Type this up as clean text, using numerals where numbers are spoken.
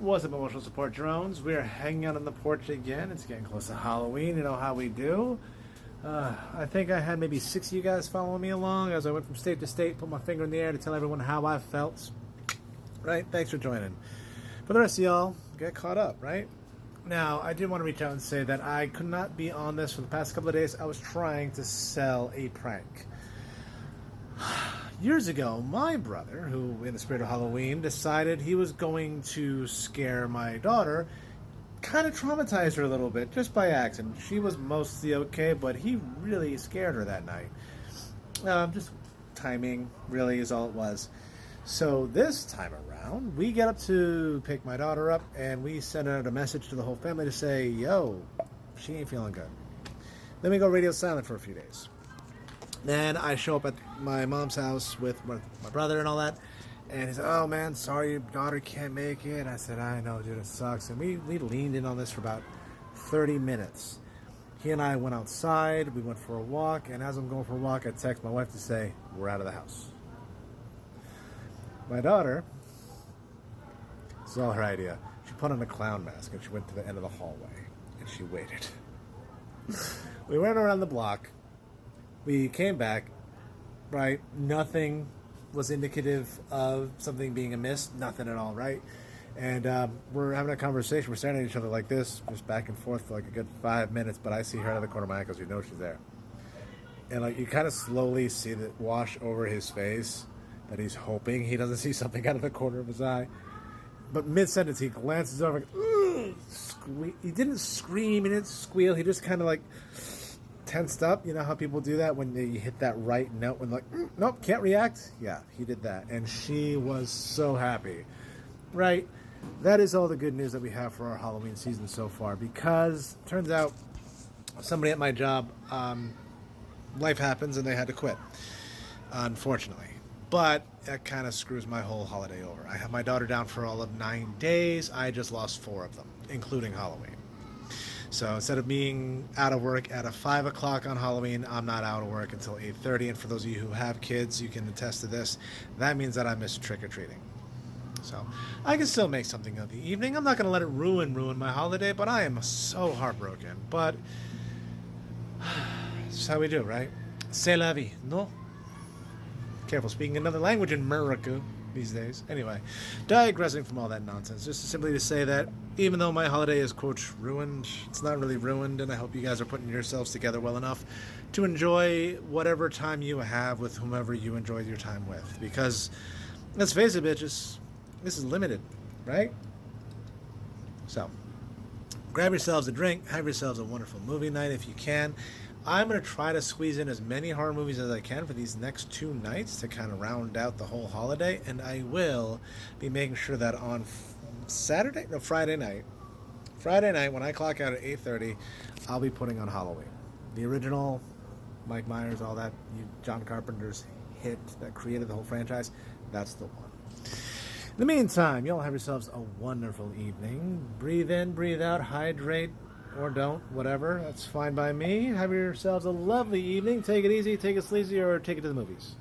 What's up, emotional support drones? We're hanging out on the porch again. It's getting close to Halloween. You know how we do. I think I had maybe 6 of you guys following me along as I went from state to state, put my finger in the air to tell everyone how I felt. Right? Thanks for joining. For the rest of y'all, get caught up, right? Now, I did want to reach out and say that I could not be on this for the past couple of days. I was trying to sell a prank. Years ago, my brother, who in the spirit of Halloween, decided he was going to scare my daughter, kind of traumatized her a little bit, just by accident. She was mostly okay, but he really scared her that night. Just timing, really, is all it was. So this time around, we get up to pick my daughter up, and we send out a message to the whole family to say, yo, she ain't feeling good. Then we go radio silent for a few days. Then I show up at my mom's house with my brother and all that. And he said, oh man, sorry your daughter can't make it. I said, I know, dude, it sucks. And we leaned in on this for about 30 minutes. He and I went outside. We went for a walk. And as I'm going for a walk, I text my wife to say, we're out of the house. My daughter, this is all her idea. She put on a clown mask and she went to the end of the hallway. And she waited. We went around the block. We came back, right? Nothing was indicative of something being amiss. Nothing at all, right? And we're having a conversation. We're staring at each other like this, just back and forth for like a good 5 minutes. But I see her out of the corner of my eye because you know she's there. And like you kind of slowly see it wash over his face that he's hoping he doesn't see something out of the corner of his eye. But mid-sentence, he glances over. Like, he didn't scream, he didn't squeal. He just kind of like tensed up. You know how people do that when you hit that right note when like nope, can't react. Yeah, he did that, and she was so happy. Right, that is all the good news that we have for our Halloween season so far, because turns out somebody at my job, life happens and they had to quit, unfortunately. But that kind of screws my whole holiday over. I have my daughter down for all of 9 days. I just lost 4 of them, including Halloween. So instead of being out of work at 5 o'clock on Halloween, I'm not out of work until 8:30. And for those of you who have kids, you can attest to this. That means that I missed trick-or-treating. So I can still make something of the evening. I'm not going to let it ruin my holiday, but I am so heartbroken. But that's how we do, right? C'est la vie, no? Careful speaking another language in America these days. Anyway, digressing from all that nonsense, just simply to say that even though my holiday is, quote, ruined, it's not really ruined, and I hope you guys are putting yourselves together well enough to enjoy whatever time you have with whomever you enjoy your time with. Because, let's face it, bitches, this is limited, right? So, grab yourselves a drink, have yourselves a wonderful movie night if you can. I'm going to try to squeeze in as many horror movies as I can for these next 2 nights to kind of round out the whole holiday, and I will be making sure that on Friday night when I clock out at 8:30, I'll be putting on Halloween. The original, Mike Myers, all that, John Carpenter's hit that created the whole franchise, that's the one. In the meantime, y'all have yourselves a wonderful evening. Breathe in, breathe out, hydrate, or don't, whatever. That's fine by me. Have yourselves a lovely evening. Take it easy, take it sleazy, or take it to the movies.